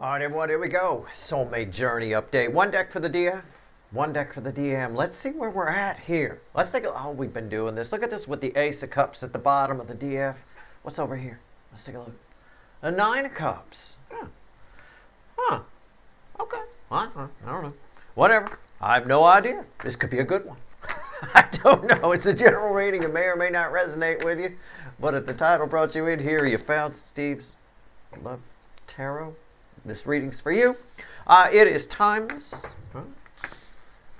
All right, everyone, here we go. Soulmate Journey update. One deck for the DF, one deck for the DM. Let's see where we're at here. Let's take a look. Oh, we've been doing this. Look at this with the Ace of Cups at the bottom of the DF. What's over here? Let's take a look. A Nine of Cups. Huh. Okay. I don't know. Whatever. I have no idea. This could be a good one. I don't know. It's a general reading. It may or may not resonate with you. But if the title brought you in here, you found Steve's Love Tarot. This reading's for you. It is timeless.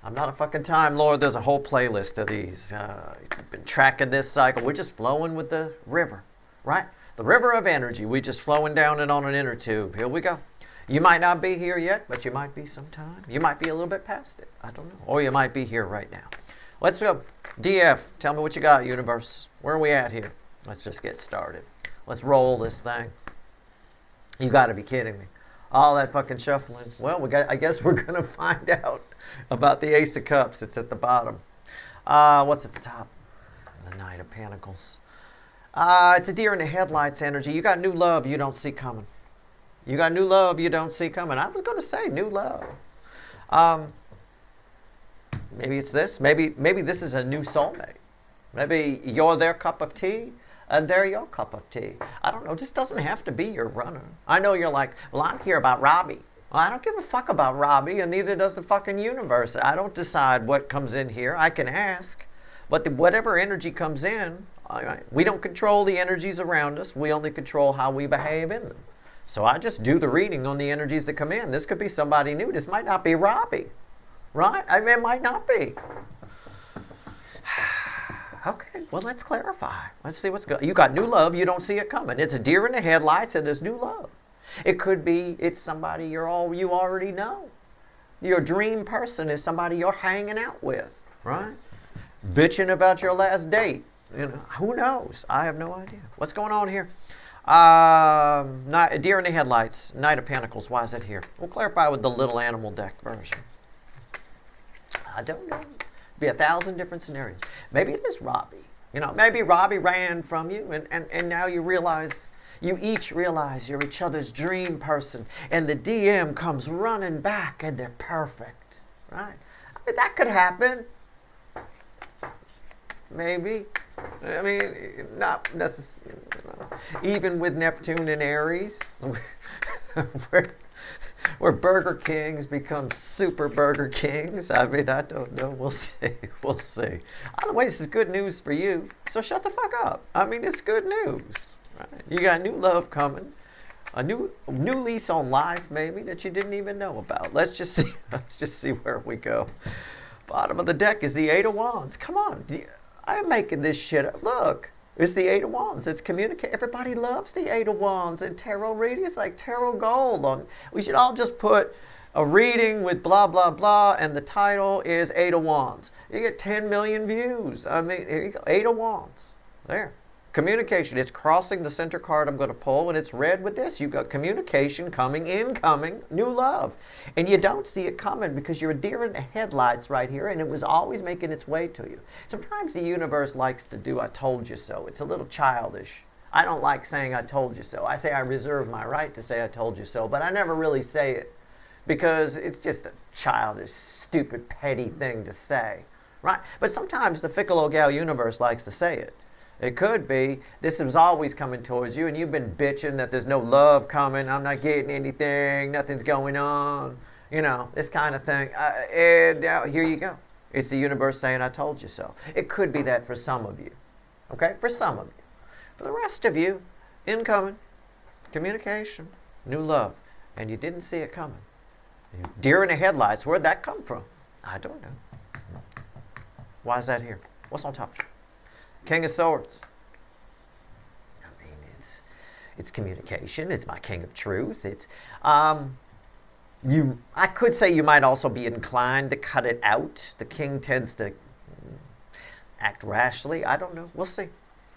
I'm not a fucking Time Lord. There's a whole playlist of these. You've been tracking this cycle. We're just flowing with the river, right? The river of energy. We're just flowing down it on an inner tube. Here we go. You might not be here yet, but you might be sometime. You might be a little bit past it. I don't know. Or you might be here right now. Let's go. DF, tell me what you got, universe. Where are we at here? Let's just get started. Let's roll this thing. You got to be kidding me. All that fucking shuffling. Well, I guess we're going to find out about the Ace of Cups. It's at the bottom. What's at the top? The Knight of Pentacles. It's a deer in the headlights energy. You got new love you don't see coming. You got new love you don't see coming. I was going to say new love. Maybe it's this. Maybe this is a new soulmate. Maybe you're their cup of tea and they're your cup of tea. I don't know. This doesn't have to be your runner. I know you're like, well, I'm here about Robbie. Well, I don't give a fuck about Robbie, and neither does the fucking universe. I don't decide what comes in here. I can ask. But whatever energy comes in, we don't control the energies around us. We only control how we behave in them. So I just do the reading on the energies that come in. This could be somebody new. This might not be Robbie. Right? I mean, it might not be. Okay, well, let's clarify. Let's see what's going on. You got new love. You don't see it coming. It's a deer in the headlights, and there's new love. It could be it's somebody you already know. Your dream person is somebody you're hanging out with, right? Bitching about your last date. You know, who knows? I have no idea. What's going on here? Deer in the headlights, Knight of Pentacles. Why is that here? We'll clarify with the little animal deck version. I don't know. Be 1,000 different scenarios. Maybe it is Robbie. You know, maybe Robbie ran from you, and now you each realize you're each other's dream person, and the DM comes running back, and they're perfect, right? I mean, that could happen. Maybe. I mean, not necessarily. Even with Neptune and Aries, where Burger Kings become super Burger Kings. I mean, I don't know. We'll see. We'll see. Either way, this is good news for you. So shut the fuck up. I mean, it's good news. Right? You got new love coming. A new lease on life, maybe, that you didn't even know about. Let's just see. Let's just see where we go. Bottom of the deck is the Eight of Wands. Come on. I'm making this shit up. Look. It's the Eight of Wands. It's communicate. Everybody loves the Eight of Wands and tarot reading. It's like tarot gold. We should all just put a reading with blah, blah, blah, and the title is Eight of Wands. You get 10 million views. I mean, here you go. Eight of Wands. There. Communication. It's crossing the center card I'm going to pull, and it's red with this. You've got communication coming, incoming, new love. And you don't see it coming because you're a deer in the headlights right here, and it was always making its way to you. Sometimes the universe likes to do I told you so. It's a little childish. I don't like saying I told you so. I say I reserve my right to say I told you so, but I never really say it because it's just a childish, stupid, petty thing to say, right? But sometimes the fickle old gal universe likes to say it. It could be, this is always coming towards you, and you've been bitching that there's no love coming, I'm not getting anything, nothing's going on, you know, this kind of thing. And now, here you go. It's the universe saying, I told you so. It could be that for some of you, okay? For some of you. For the rest of you, incoming, communication, new love, and you didn't see it coming. Deer in the headlights, where'd that come from? I don't know. Why is that here? What's on top? King of Swords. I mean, it's communication. It's my King of Truth. It's I could say you might also be inclined to cut it out. The king tends to act rashly. I don't know. We'll see.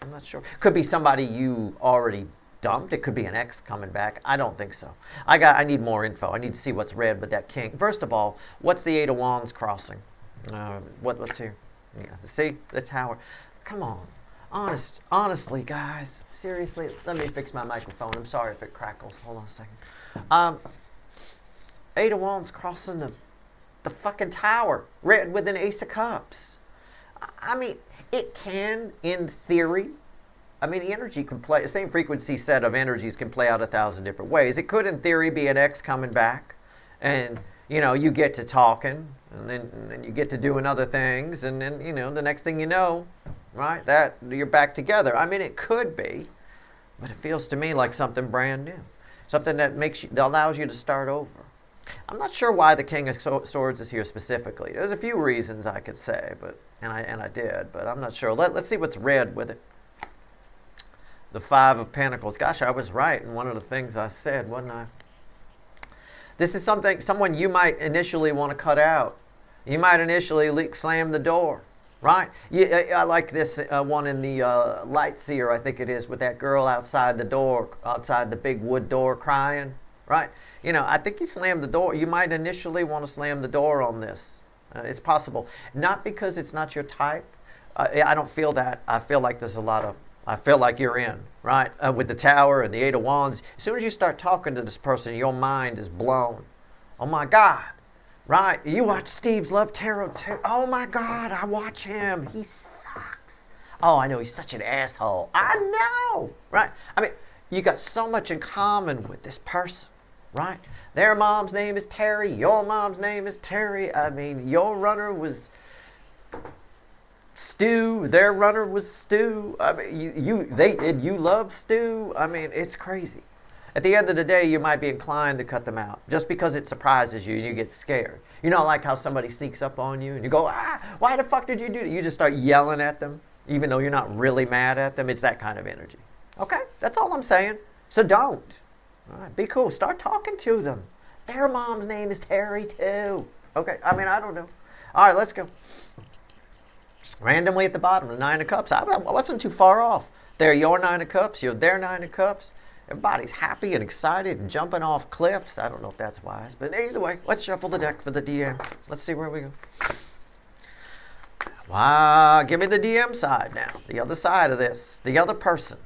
I'm not sure. Could be somebody you already dumped. It could be an ex coming back. I don't think so. I need more info. I need to see what's red with that king. First of all, what's the Eight of Wands crossing? What's here? Yeah. See, that's how. Come on. Honestly, guys. Seriously, let me fix my microphone. I'm sorry if it crackles. Hold on a second. Eight of Wands crossing the fucking tower, red with an Ace of Cups. I mean, it can, in theory, I mean, the energy can play, the same frequency set of energies can play out 1,000 different ways. It could, in theory, be an ex coming back, and, you know, you get to talking, and then you get to doing other things, and then, you know, the next thing you know, right, that you're back together. I mean, it could be, but it feels to me like something brand new, something that that allows you to start over. I'm not sure why the King of Swords is here specifically. There's a few reasons I could say, but and I did, but I'm not sure. Let's see what's red with it. The Five of Pentacles. Gosh, I was right in one of the things I said, wasn't I? This is someone you might initially want to cut out. You might initially slam the door, right? I like this one in the Light Seer, I think it is, with that girl outside the door, outside the big wood door crying, right? You know, I think you slammed the door. You might initially want to slam the door on this. It's possible. Not because it's not your type. I don't feel that. I feel like there's a lot of, I feel like you're in, right? With the Tower and the Eight of Wands. As soon as you start talking to this person, your mind is blown. Oh my God, right? You watch Steve's Love Tarot too. Oh my God, I watch him. He sucks. Oh, I know, he's such an asshole. I know, right? I mean, you got so much in common with this person, right? Their mom's name is Terry. Your mom's name is Terry. I mean, your runner was Stu. Their runner was Stu. I mean, you love Stu. I mean, it's crazy. At the end of the day, you might be inclined to cut them out just because it surprises you and you get scared. You know, like how somebody sneaks up on you and you go, why the fuck did you do that? You just start yelling at them, even though you're not really mad at them. It's that kind of energy. Okay, that's all I'm saying. So don't. All right, be cool. Start talking to them. Their mom's name is Terry too. Okay, I mean, I don't know. All right, let's go. Randomly at the bottom, the Nine of Cups. I wasn't too far off. They're your Nine of Cups. You're their Nine of Cups. Everybody's happy and excited and jumping off cliffs. I don't know if that's wise, but either way, let's shuffle the deck for the DM. Let's see where we go. Wow, give me the DM side now. The other side of this. The other person.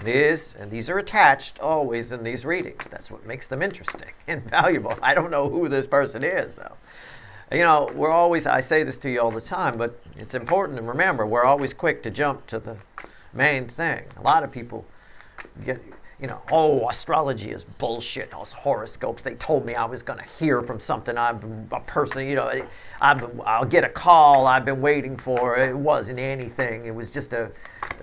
It is, and these are attached always in these readings. That's what makes them interesting and valuable. I don't know who this person is, though. You know, I say this to you all the time, but it's important to remember, we're always quick to jump to the main thing. A lot of people get, you know, oh, astrology is bullshit. Those horoscopes, they told me I was going to hear from something. I'll get a call I've been waiting for. It wasn't anything. It was just a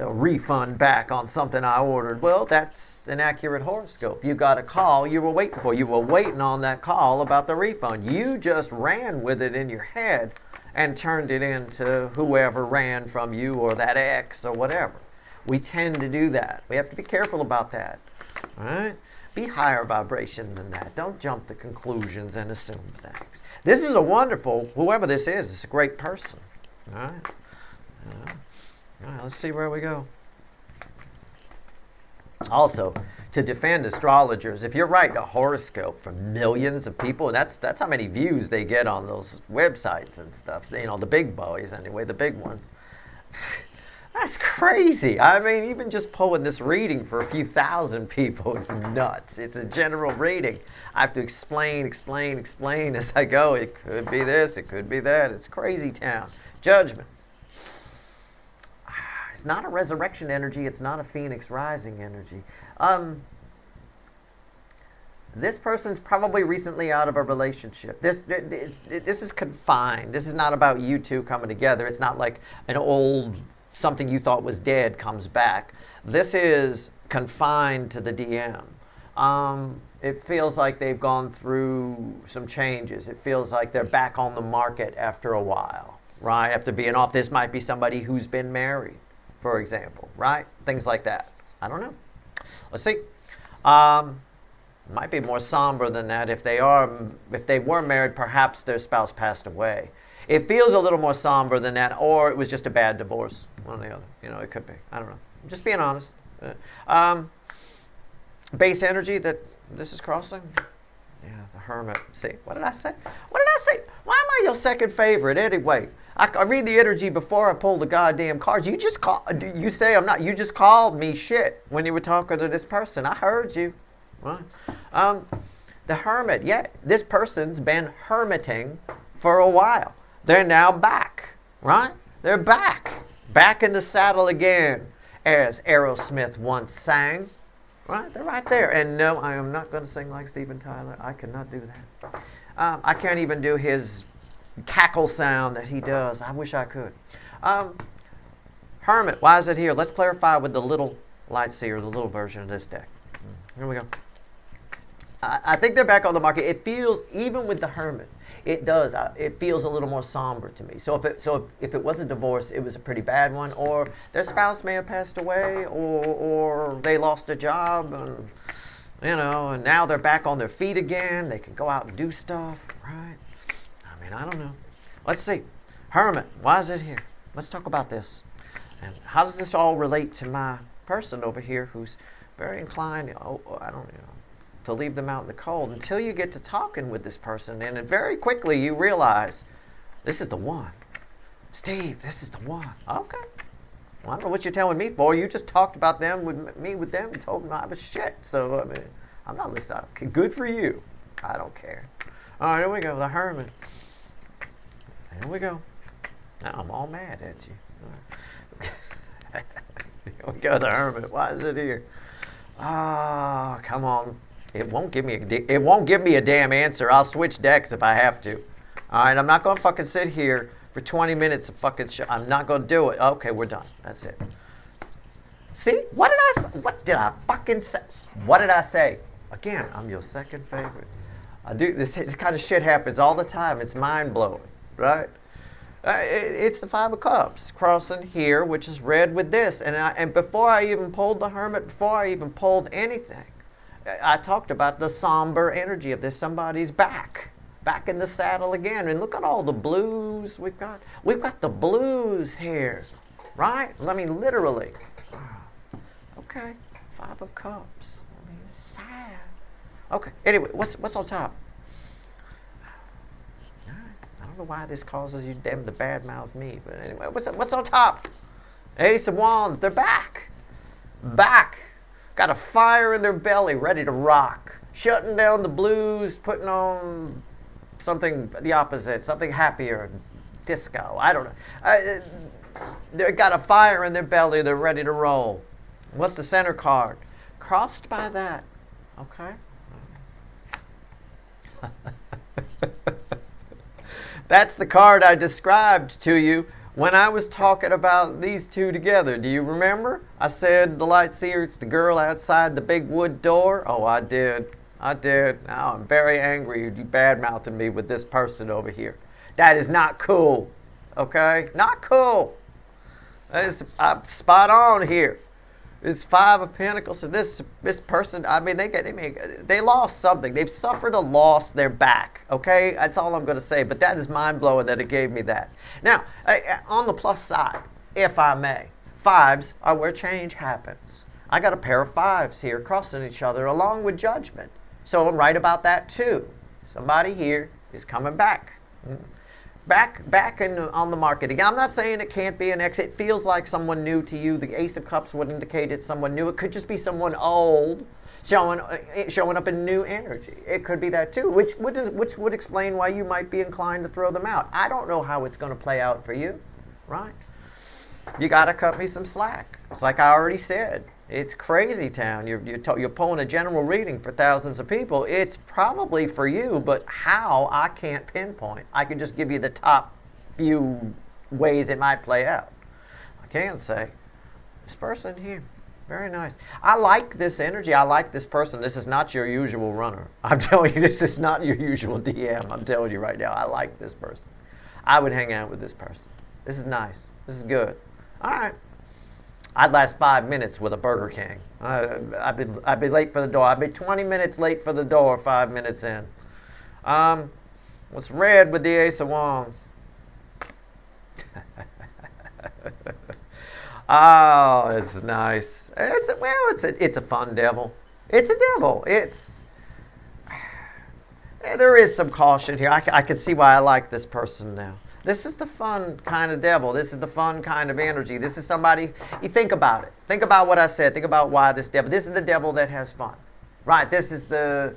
refund back on something I ordered. Well, that's an accurate horoscope. You got a call you were waiting for. You were waiting on that call about the refund. You just ran with it in your head and turned it into whoever ran from you or that ex or whatever. We tend to do that. We have to be careful about that. All right? Be higher vibration than that. Don't jump to conclusions and assume things. This is a wonderful, whoever this is, it's a great person. All right? All right, let's see where we go. Also, to defend astrologers, if you're writing a horoscope for millions of people, and that's how many views they get on those websites and stuff. So, you know, the big boys anyway, the big ones. That's crazy. I mean, even just pulling this reading for a few thousand people is nuts. It's a general reading. I have to explain as I go. It could be this, it could be that. It's crazy town. Judgment. It's not a resurrection energy. It's not a phoenix rising energy. This person's probably recently out of a relationship. This is confined. This is not about you two coming together. It's not like an old something you thought was dead comes back. This is confined to the DM. It feels like they've gone through some changes. It feels like they're back on the market after a while, right? After being off. This might be somebody who's been married, for example, right? Things like that. I don't know. Let's see. Might be more somber than that. If they were married, perhaps their spouse passed away. It feels a little more somber than that, or it was just a bad divorce, one or the other. You know, it could be. I don't know. I'm just being honest. Base energy that this is crossing. Yeah, the Hermit. See, what did I say? What did I say? Why am I your second favorite anyway? I read the energy before I pull the goddamn cards. You just say I'm not. You just called me shit when you were talking to this person. I heard you. Right? The hermit, yeah, this person's been hermiting for a while. They're now back, right? They're back. Back in the saddle again, as Aerosmith once sang. Right? They're right there. And no, I am not going to sing like Steven Tyler. I cannot do that. I can't even do his cackle sound that he does. I wish I could. Hermit, why is it here? Let's clarify with the little light seer, the little version of this deck. Here we go. I think they're back on the market. It feels, even with the hermit, it does. It feels a little more somber to me. So if it was a divorce, it was a pretty bad one, or their spouse may have passed away, or they lost a job, and, and now they're back on their feet again. They can go out and do stuff, right? I mean, I don't know. Let's see. Hermit, why is it here? Let's talk about this. And how does this all relate to my person over here who's very inclined, to leave them out in the cold until you get to talking with this person, and then very quickly you realize this is the one. Steve, this is the one. Okay. Well, I don't know what you're telling me for. You just talked about them with them and told them I was shit. So, I mean, I'm not listening. Okay, good for you. I don't care. All right, here we go. The hermit. Here we go. Now I'm all mad at you. Right. Here we go. The hermit. Why is it here? Ah, come on. It won't give me a damn answer. I'll switch decks if I have to. All right, I'm not going to fucking sit here for 20 minutes of fucking shit. I'm not going to do it. Okay, we're done. That's it. See? What did I fucking say? What did I say? Again, I'm your second favorite. This kind of shit happens all the time. It's mind-blowing, right? It's the Five of Cups crossing here, which is red with this. And before I even pulled the hermit, before I even pulled anything, I talked about the somber energy of this. Somebody's back in the saddle again. And look at all the blues we've got. We've got the blues here, right? I mean, literally. Okay, Five of Cups. I mean, it's sad. Okay, anyway, what's on top? I don't know why this causes you them to badmouth me, but anyway, what's on top? Ace of Wands. They're back. Back. Got a fire in their belly, ready to rock. Shutting down the blues, putting on something the opposite, something happier, disco. I don't know. They got a fire in their belly. They're ready to roll. What's the center card? Crossed by that. Okay. That's the card I described to you when I was talking about these two together. Do you remember? I said the light seer, it's the girl outside the big wood door. Oh, I did. Now I'm very angry. You bad-mouthing me with this person over here. That is not cool. Okay? Not cool. I'm spot on here. It's Five of Pentacles. So this person, I mean, they lost something. They've suffered a loss. They're back. Okay, that's all I'm going to say. But that is mind blowing that it gave me that. Now, on the plus side, if I may, fives are where change happens. I got a pair of fives here crossing each other along with Judgment. So I'm right about that too. Somebody here is coming back. Back on the market again. I'm not saying it can't be an exit. It feels like someone new to you. The Ace of Cups would indicate it's someone new. It could just be someone old showing up in new energy. It could be that too, which would explain why you might be inclined to throw them out. I don't know how it's going to play out for you, right? You got to cut me some slack. It's like I already said. It's crazy town. You're pulling a general reading for thousands of people. It's probably for you, but how, I can't pinpoint. I can just give you the top few ways it might play out. I can say, this person here, very nice. I like this energy. I like this person. This is not your usual runner. I'm telling you, this is not your usual DM. I'm telling you right now, I like this person. I would hang out with this person. This is nice. This is good. All right. I'd last 5 minutes with a Burger King. I'd be late for the door. I'd be 20 minutes late for the door, 5 minutes in. What's red with the Ace of Wands? Oh, it's nice. It's a fun devil. It's a devil. There is some caution here. I can see why I like this person now. This is the fun kind of devil. This is the fun kind of energy. This is somebody, you think about it. Think about what I said. Think about why this devil. This is the devil that has fun. Right, this is the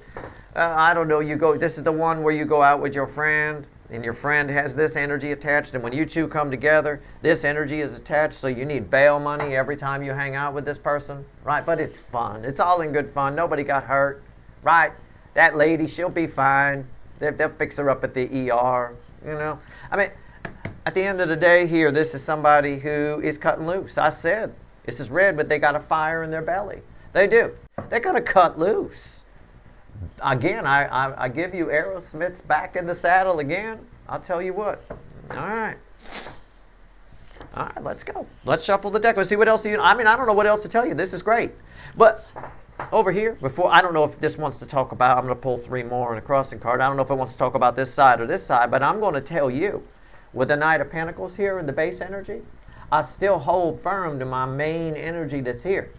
I don't know, you go, this is the one where you go out with your friend, and your friend has this energy attached, and when you two come together, this energy is attached, so you need bail money every time you hang out with this person, right? But it's fun. It's all in good fun. Nobody got hurt, right? That lady, she'll be fine. They'll fix her up at the ER, you know? I mean, at the end of the day here, this is somebody who is cutting loose. I said, this is red, but they got a fire in their belly. They do. They're going to cut loose. Again, I give you Aerosmith's Back in the Saddle again. I'll tell you what. All right. All right, let's go. Let's shuffle the deck. Let's see what else I don't know what else to tell you. This is great. But over here, I don't know if this wants to talk about, I'm going to pull 3 more in a crossing card. I don't know if it wants to talk about this side or this side, but I'm going to tell you, with the Knight of Pentacles here in the base energy, I still hold firm to my main energy that's here.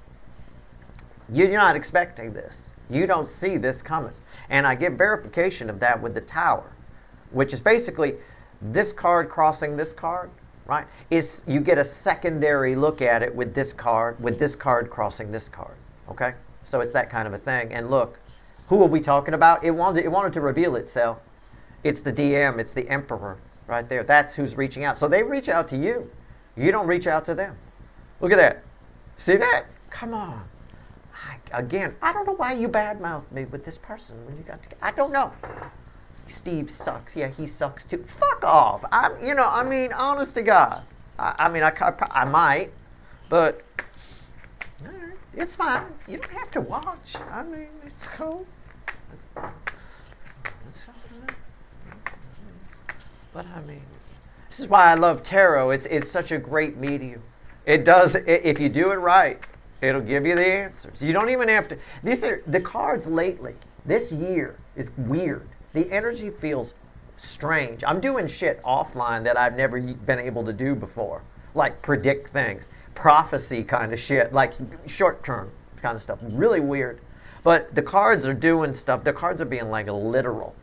You're not expecting this. You don't see this coming. And I get verification of that with the Tower, which is basically this card crossing this card, right? You get a secondary look at it with this card crossing this card, okay? So it's that kind of a thing. And look, who are we talking about? It wanted to reveal itself. It's the DM, it's the Emperor right there. That's who's reaching out. So they reach out to you. You don't reach out to them. Look at that. See that? Come on. Again, I don't know why you badmouthed me with this person when you got together. I don't know. Steve sucks. Yeah, he sucks too. Fuck off. Honest to God. I might, but it's fine. You don't have to watch. It's cool. But this is why I love tarot. It's such a great medium. It does, if you do it right, it'll give you the answers. You don't even have to. These are the cards lately. This year is weird. The energy feels strange. I'm doing shit offline that I've never been able to do before, like predict things, prophecy kind of shit, like short-term kind of stuff. Really weird. But the cards are doing stuff. The cards are being like literal.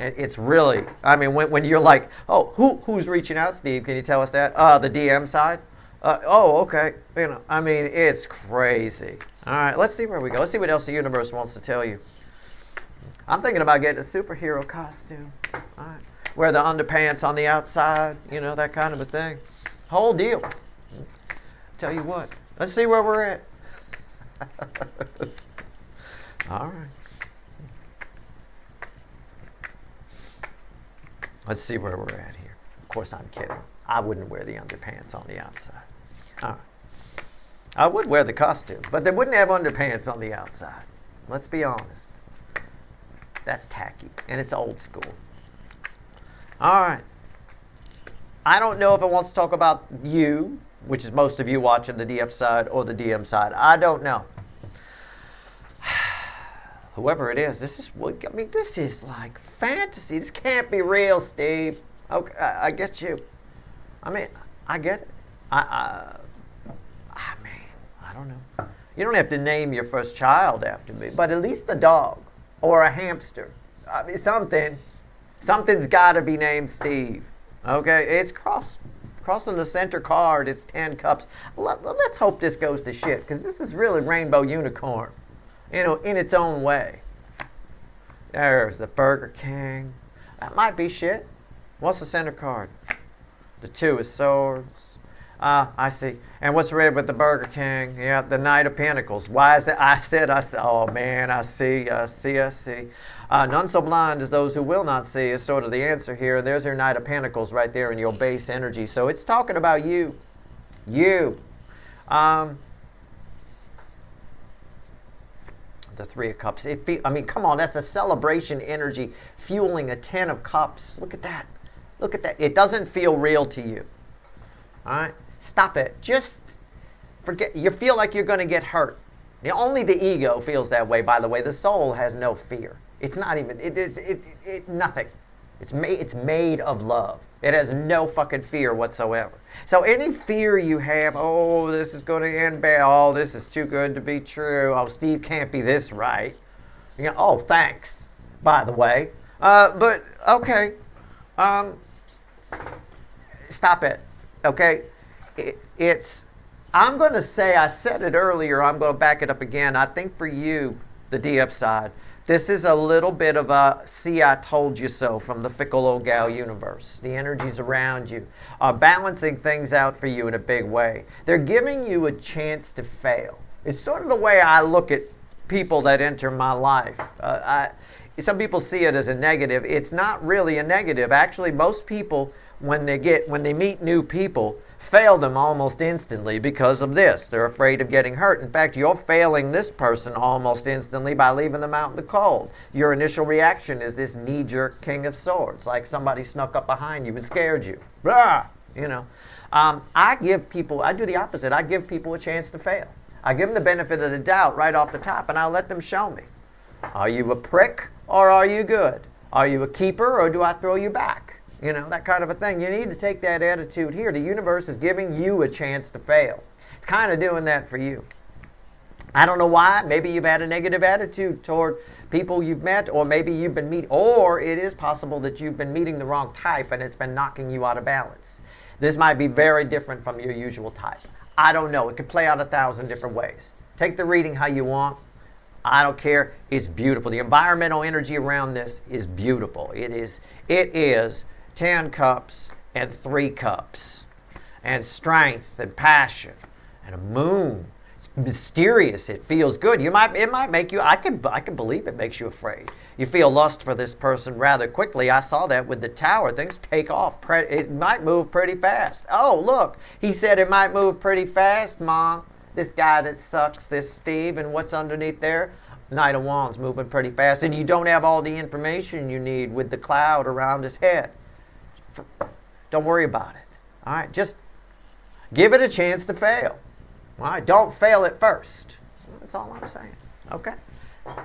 It's really, when you're like, oh, who's reaching out, Steve? Can you tell us that? The DM side? Okay. It's crazy. All right, let's see where we go. Let's see what else the universe wants to tell you. I'm thinking about getting a superhero costume. All right. Wear the underpants on the outside, that kind of a thing. Whole deal. Tell you what. Let's see where we're at. All right. Let's see where we're at here. Of course, I'm kidding. I wouldn't wear the underpants on the outside. All right. I would wear the costume, but they wouldn't have underpants on the outside. Let's be honest. That's tacky, and it's old school. All right. I don't know if it wants to talk about you, which is most of you watching the DF side or the DM side. I don't know. Whoever it is, this is like fantasy. This can't be real, Steve. Okay, I get you. I get it. I don't know. You don't have to name your first child after me, but at least the dog or a hamster. Something's got to be named Steve. Okay, it's crossing the center card. It's 10 cups. Let's hope this goes to shit, because this is really Rainbow Unicorn, in its own way. There's the Burger King. That might be shit. What's the center card? The 2 is swords. I see. And what's red with the Burger King? Yeah, the Knight of Pentacles. Why is that? I said. Oh, man, I see. None so blind as those who will not see is sort of the answer here. There's your Knight of Pentacles right there in your base energy. So it's talking about you. You. The 3 of Cups. Come on, that's a celebration energy fueling a 10 of Cups. Look at that. Look at that. It doesn't feel real to you. All right? Stop it. Just forget. You feel like you're going to get hurt. Only the ego feels that way, by the way. The soul has no fear. It's not even, nothing. It's made of love. It has no fucking fear whatsoever. So any fear you have, oh, this is going to end bad. Oh, this is too good to be true. Oh, Steve can't be this right. Oh, thanks, by the way. But, okay. Stop it. Okay? I'm going to say, I said it earlier, I'm going to back it up again. I think for you, the DF side, This is a little bit of a see I told you so from the fickle old gal universe. The energies around you are balancing things out for you in a big way. They're giving you a chance to fail. It's sort of the way I look at people that enter my life. Some people see it as a negative. It's not really a negative. Actually, most people, when they meet new people, fail them almost instantly because of this. They're afraid of getting hurt. In fact, you're failing this person almost instantly by leaving them out in the cold. Your initial reaction is this knee-jerk King of Swords, like somebody snuck up behind you and scared you. Blah! You know, I do the opposite. I give people a chance to fail. I give them the benefit of the doubt right off the top, and I let them show me. Are you a prick or are you good? Are you a keeper or do I throw you back? You know, that kind of a thing. You need to take that attitude here. The universe is giving you a chance to fail. It's kind of doing that for you. I don't know why. Maybe you've had a negative attitude toward people you've met, or maybe you've been meeting, or it is possible that you've been meeting the wrong type and it's been knocking you out of balance. This might be very different from your usual type. I don't know. It could play out 1,000 different ways. Take the reading how you want. I don't care. It's beautiful. The environmental energy around this is beautiful. It is 10 cups and 3 cups, and strength and passion and a moon. It's mysterious. It feels good. It might make you. I can believe it makes you afraid. You feel lust for this person rather quickly. I saw that with the tower. Things take off. It might move pretty fast. Oh, look. He said it might move pretty fast, Mom. This guy that sucks, this Steve, and what's underneath there? Knight of Wands moving pretty fast. And you don't have all the information you need with the cloud around his head. Don't worry about it. All right? Just give it a chance to fail. All right? Don't fail at first. That's all I'm saying. Okay?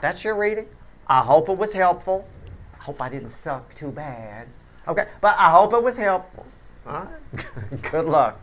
That's your reading. I hope it was helpful. I hope I didn't suck too bad. Okay? But I hope it was helpful. All right? Good luck.